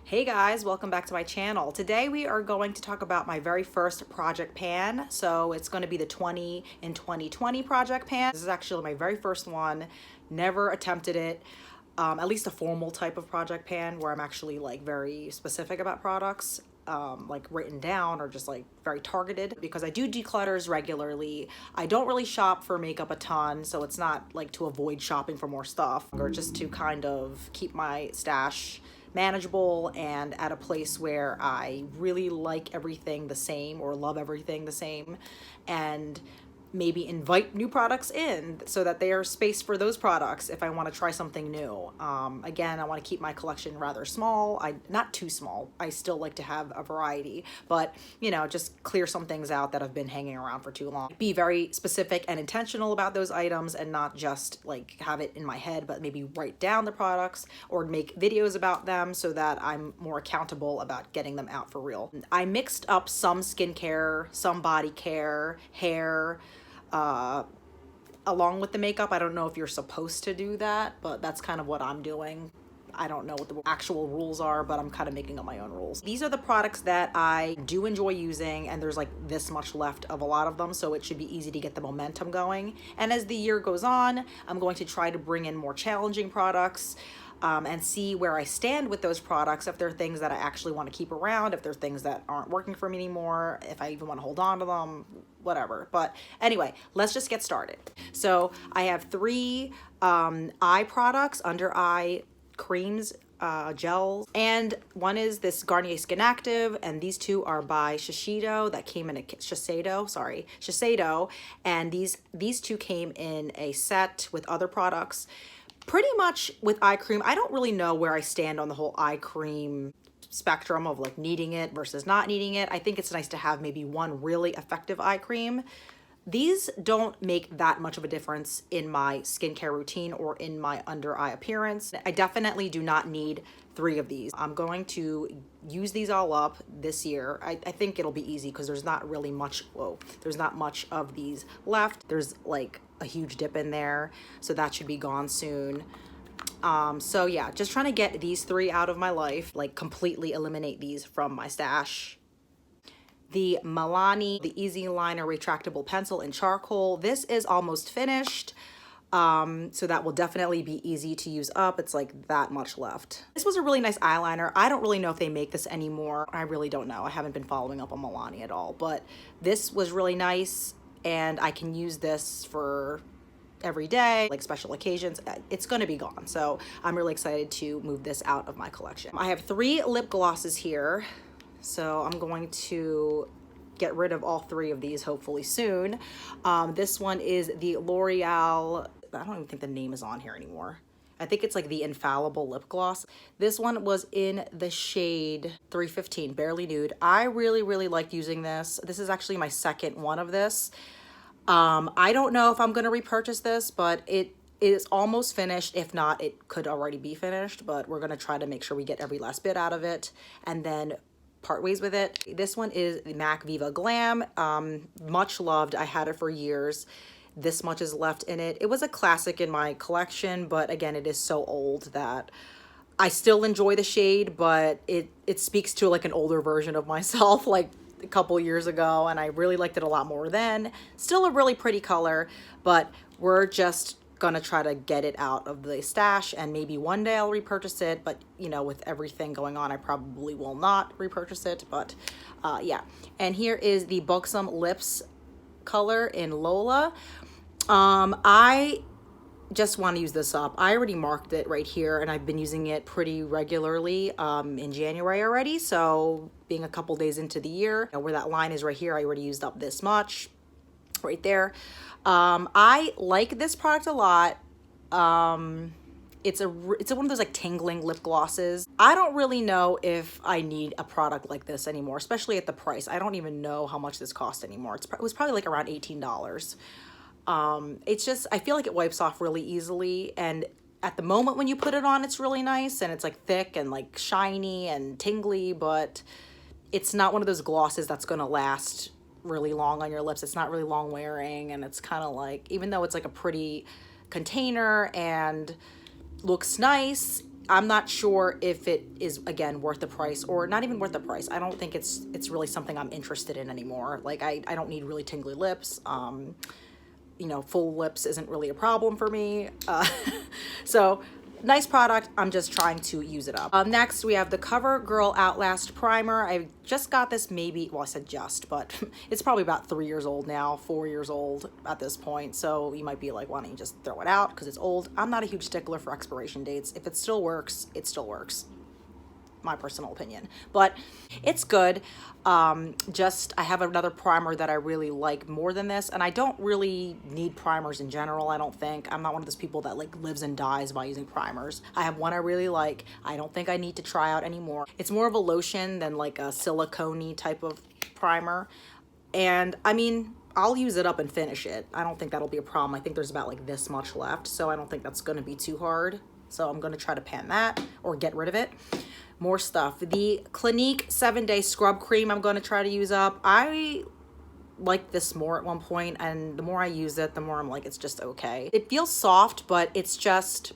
Hey guys, welcome back to my channel. Today we are going to talk about my very first project pan. So it's going to be the 20 in 2020 project pan. This is actually my very first one. Never attempted it. At least a formal type of project pan where I'm actually like very specific about products. Like written down or just like very targeted, because I do declutters regularly. I don't really shop for makeup a ton, so it's not like to avoid shopping for more stuff or just to kind of keep my stash manageable and at a place where I really like everything the same or love everything the same, and maybe invite new products in so that there's space for those products if I want to try something new. Again, I want to keep my collection rather small. Not too small. I still like to have a variety, but you know, just clear some things out that have been hanging around for too long. Be very specific and intentional about those items and not just like have it in my head, but maybe write down the products or make videos about them so that I'm more accountable about getting them out for real. I mixed up some skincare, some body care, hair, along with the makeup. I don't know if you're supposed to do that, but that's kind of what I'm doing. I don't know what the actual rules are, but I'm kind of making up my own rules. These are the products that I do enjoy using, and there's like this much left of a lot of them, so it should be easy to get the momentum going. And as the year goes on, I'm going to try to bring in more challenging products, and see where I stand with those products, if they're things that I actually want to keep around, if they're things that aren't working for me anymore, if I even want to hold on to them, whatever. But anyway, let's just get started. So I have three eye products, under eye creams, gels, and one is this Garnier Skin Active, and these two are by Shiseido, that came in a Shiseido, and these two came in a set with other products. Pretty much with eye cream, I don't really know where I stand on the whole eye cream spectrum of like needing it versus not needing it. I think it's nice to have maybe one really effective eye cream. These don't make that much of a difference in my skincare routine or in my under eye appearance. I definitely do not need three of these. I'm going to use these all up this year. I think it'll be easy because there's not really much, there's not much of these left. There's like a huge dip in there, so that should be gone soon. So yeah, just trying to get these three out of my life, like completely eliminate these from my stash. The Milani, the Easy Liner Retractable Pencil in Charcoal. This is almost finished, so that will definitely be easy to use up. It's like that much left. This was a really nice eyeliner. I don't really know if they make this anymore. I really don't know. I haven't been following up on Milani at all, but this was really nice, and I can use this for every day, like special occasions. It's going to be gone, so I'm really excited to move this out of my collection. I have three lip glosses here, so I'm going to get rid of all three of these hopefully soon. This one is the L'Oreal, I don't even think the name is on here anymore. I think it's like the Infallible lip gloss. This one was in the shade 315, Barely Nude. I really liked using this. This is actually my second one of this. I don't know if I'm going to repurchase this, but it is almost finished. If not, it could already be finished, but we're going to try to make sure we get every last bit out of it and then part ways with it. This one is the MAC Viva Glam. Much loved. I had it for years. This much is left in it. It was a classic in my collection, but again, it is so old that I still enjoy the shade, but it speaks to like an older version of myself, like a couple years ago, and I really liked it a lot more then. Still a really pretty color, but we're just gonna try to get it out of the stash, and maybe one day I'll repurchase it, but you know, with everything going on, I probably will not repurchase it, but yeah. And here is the Buxom Lips color in Lola. I just want to use this up. I already marked it right here, and I've been using it pretty regularly in January already, so being a couple days into the year, where that line is right here, I already used up this much right there. I like this product a lot. It's one of those like tingling lip glosses. I don't really know if I need a product like this anymore, especially at the price. I don't even know how much this cost anymore. It was probably like around $18. It's just, I feel like it wipes off really easily, and at the moment when you put it on, it's really nice, and it's like thick and like shiny and tingly, but it's not one of those glosses that's gonna last really long on your lips. It's not really long wearing, and it's kind of like, even though it's like a pretty container and looks nice, I'm not sure if it is, again, worth the price or not even worth the price. I don't think it's really something I'm interested in anymore. Like I don't need really tingly lips. You know, full lips isn't really a problem for me. So nice product. I'm just trying to use it up. Next, we have the CoverGirl Outlast Primer. I just got this maybe, well, I said just, but it's probably about 3 years old now, 4 years old at this point. So you might be like, why don't you just throw it out because it's old? I'm not a huge stickler for expiration dates. If it still works, it still works. My personal opinion, but it's good. I have another primer that I really like more than this, and I don't really need primers in general. I don't think. I'm not one of those people that like lives and dies by using primers. I have one I really like. I don't think I need to try out anymore. It's more of a lotion than like a silicone-y type of primer, and I mean, I'll use it up and finish it. I don't think that'll be a problem. I think there's about like this much left, so I don't think that's going to be too hard. So I'm going to try to pan that or get rid of it. More stuff. The Clinique 7-Day Scrub Cream I'm going to try to use up. I liked this more at one point, and the more I use it, the more I'm like, it's just okay. It feels soft, but it's just,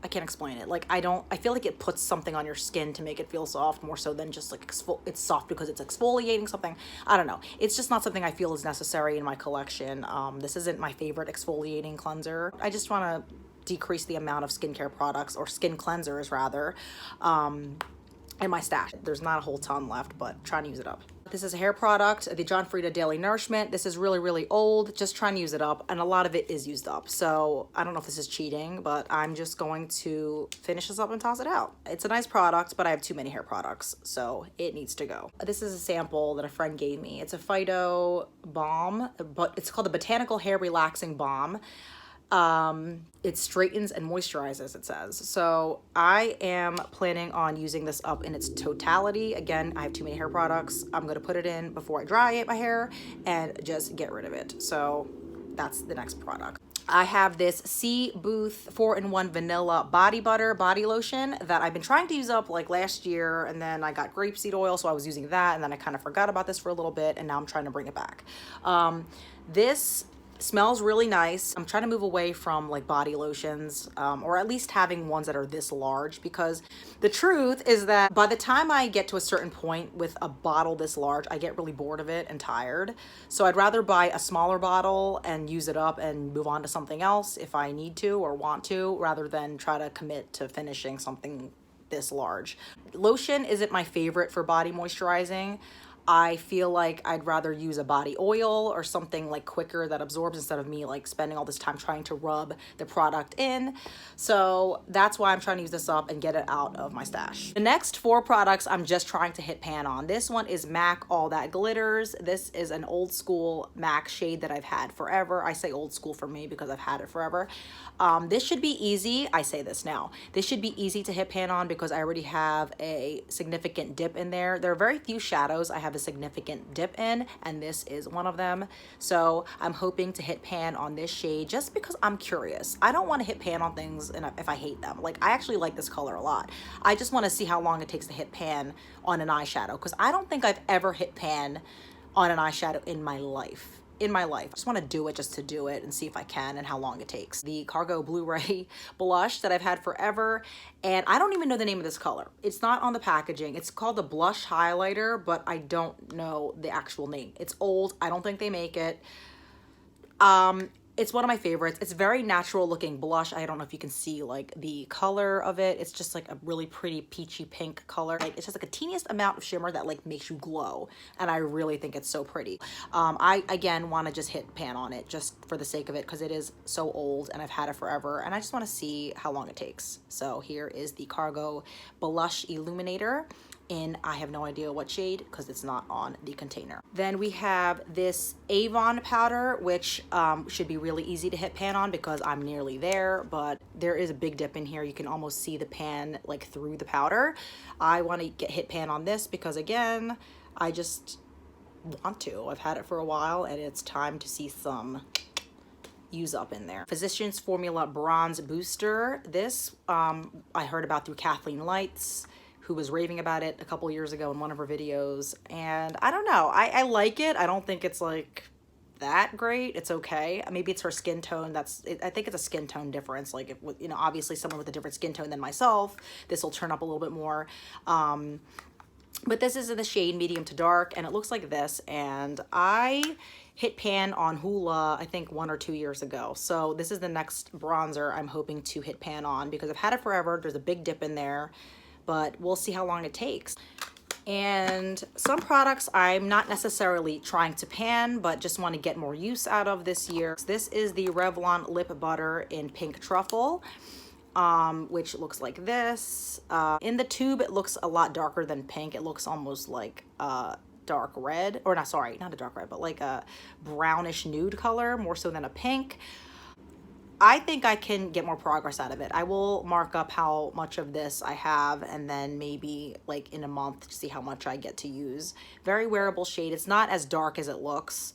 I can't explain it. Like, I feel like it puts something on your skin to make it feel soft more so than just like it's soft because it's exfoliating something. I don't know. It's just not something I feel is necessary in my collection. This isn't my favorite exfoliating cleanser. I just want to decrease the amount of skincare products, or skin cleansers rather, in my stash. There's not a whole ton left, but trying to use it up. This is a hair product, the John Frieda Daily Nourishment. This is really, really old, just trying to use it up, and a lot of it is used up. So I don't know if this is cheating, but I'm just going to finish this up and toss it out. It's a nice product, but I have too many hair products, so it needs to go. This is a sample that a friend gave me. It's a Phyto balm, but it's called the Botanical Hair Relaxing Balm. It straightens and moisturizes, it says. So I am planning on using this up in its totality. Again, I have too many hair products. I'm going to put it in before I dry my hair and just get rid of it. So that's the next product. I have this C Booth 4-in-1 Vanilla Body Butter Body Lotion that I've been trying to use up like last year, and then I got grapeseed oil, so I was using that, and then I kind of forgot about this for a little bit, and now I'm trying to bring it back. This smells really nice. I'm trying to move away from like body lotions, or at least having ones that are this large, because the truth is that by the time I get to a certain point with a bottle this large, I get really bored of it and tired. So I'd rather buy a smaller bottle and use it up and move on to something else if I need to or want to, rather than try to commit to finishing something this large. Lotion isn't my favorite for body moisturizing. I feel like I'd rather use a body oil or something like quicker that absorbs, instead of me like spending all this time trying to rub the product in. So that's why I'm trying to use this up and get it out of my stash. The next 4 products I'm just trying to hit pan on. This one is MAC All That Glitters. This is an old school MAC shade that I've had forever. I say old school for me because I've had it forever. This should be easy. I say this now. This should be easy to hit pan on because I already have a significant dip in there. There are very few shadows I have a significant dip in, and this is one of them. So I'm hoping to hit pan on this shade just because I'm curious. I don't want to hit pan on things if I hate them. Like, I actually like this color a lot. I just want to see how long it takes to hit pan on an eyeshadow, because I don't think I've ever hit pan on an eyeshadow in my life. I just want to do it just to do it and see if I can and how long it takes. The Cargo Blu-ray blush that I've had forever, and I don't even know the name of this color. It's not on the packaging. It's called the Blush Highlighter, but I don't know the actual name. It's old. I don't think they make it. It's one of my favorites. It's very natural looking blush. I don't know if you can see like the color of it. It's just like a really pretty peachy pink color. Like, it's just like a teeniest amount of shimmer that like makes you glow. And I really think it's so pretty. I, again, want to just hit pan on it just for the sake of it, because it is so old and I've had it forever. And I just want to see how long it takes. So here is the Cargo Blush Illuminator. I have no idea what shade because it's not on the container. Then we have this Avon powder, which should be really easy to hit pan on because I'm nearly there, but there is a big dip in here. You can almost see the pan like through the powder. I want to hit pan on this because, again, I just want to. I've had it for a while and it's time to see some use up in there. Physicians Formula Bronze Booster. This I heard about through Kathleen Lights, who was raving about it a couple years ago in one of her videos. And I don't know, I like it. I don't think it's like that great. It's okay. Maybe it's her skin tone. I think it's a skin tone difference. Like, if, you know, obviously someone with a different skin tone than myself, this will turn up a little bit more. But this is in the shade medium to dark, and it looks like this. And I hit pan on Hoola, I think 1 or 2 years ago. So this is the next bronzer I'm hoping to hit pan on, because I've had it forever. There's a big dip in there, but we'll see how long it takes. And some products I'm not necessarily trying to pan, but just want to get more use out of this year. This is the Revlon Lip Butter in Pink Truffle, which looks like this. In the tube, it looks a lot darker than pink. It looks almost like dark red, or not, sorry, not a dark red, but like a brownish nude color, more so than a pink. I think I can get more progress out of it. I will mark up how much of this I have, and then maybe like in a month, see how much I get to use. Very wearable shade. It's not as dark as it looks,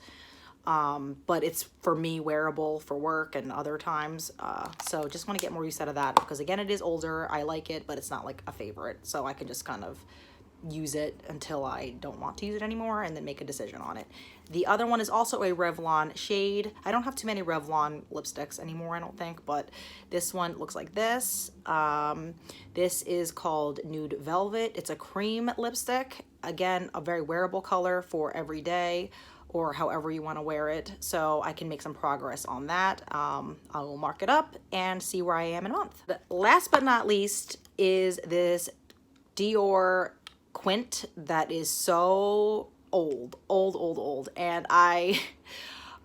but it's, for me, wearable for work and other times. So just want to get more use out of that, because again, it is older. I like it, but it's not like a favorite. So I can just kind of use it until I don't want to use it anymore, and then make a decision on it. The other one is also a Revlon shade. I don't have too many Revlon lipsticks anymore, I don't think, but this one looks like this. This is called Nude Velvet. It's a cream lipstick. Again, a very wearable color for every day, or however you want to wear it. So I can make some progress on that. I will mark it up and see where I am in a month. The last but not least is this Dior Quint that is so old. And I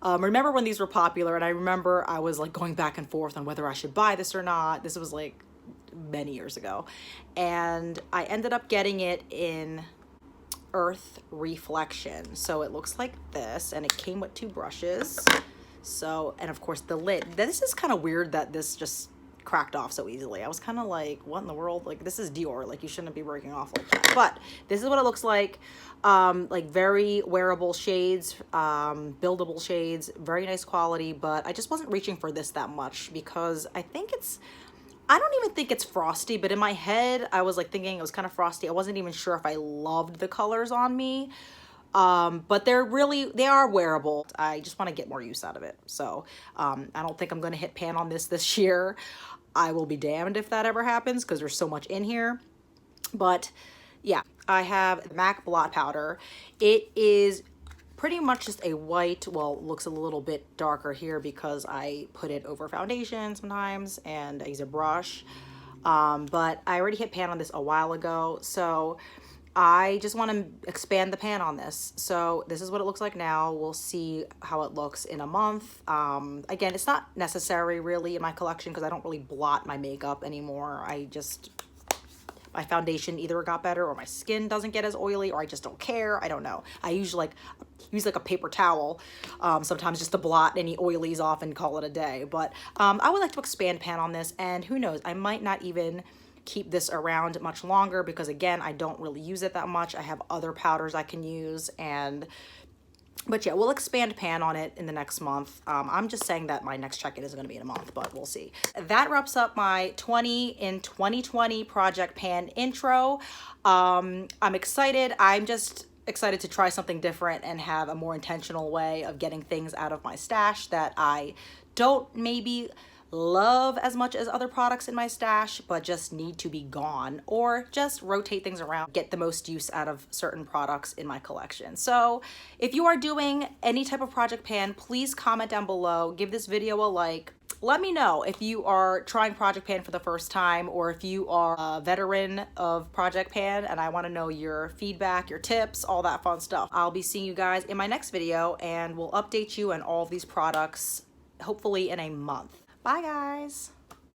remember when these were popular, and I remember I was like going back and forth on whether I should buy this or not. This was like many years ago. And I ended up getting it in Earth Reflection. So it looks like this, and it came with 2 brushes. So, and of course the lid. This is kind of weird that this just cracked off so easily. I was kind of like, what in the world? Like, this is Dior, like, you shouldn't be breaking off like that. But this is what it looks like. Like, very wearable shades, buildable shades, very nice quality, but I just wasn't reaching for this that much, because I don't even think it's frosty, but in my head I was like thinking it was kind of frosty. I wasn't even sure if I loved the colors on me. But they are wearable. I just want to get more use out of it. So I don't think I'm going to hit pan on this year. I will be damned if that ever happens, because there's so much in here. But yeah, I have MAC Blot Powder. It is pretty much just a white, well, it looks a little bit darker here because I put it over foundation sometimes, and I use a brush. But I already hit pan on this a while ago, so I just want to expand the pan on this. So this is what it looks like now. We'll see how it looks in a month. Again, it's not necessary really in my collection, because I don't really blot my makeup anymore. My foundation either got better, or my skin doesn't get as oily, or I just don't care. I don't know. I usually use like a paper towel sometimes just to blot any oilies off and call it a day. But I would like to expand pan on this, and who knows, I might not even keep this around much longer, because again, I don't really use it that much. I have other powders I can use, but yeah, we'll expand pan on it in the next month. I'm just saying that my next check-in is going to be in a month, but we'll see. That wraps up my 20 in 2020 Project Pan intro. I'm excited. I'm just excited to try something different and have a more intentional way of getting things out of my stash that I don't maybe love as much as other products in my stash, but just need to be gone, or just rotate things around, get the most use out of certain products in my collection. So if you are doing any type of Project Pan, please comment down below, give this video a like. Let me know if you are trying Project Pan for the first time, or if you are a veteran of Project Pan, and I want to know your feedback, your tips, all that fun stuff. I'll be seeing you guys in my next video, and we'll update you on all of these products hopefully in a month. Bye guys.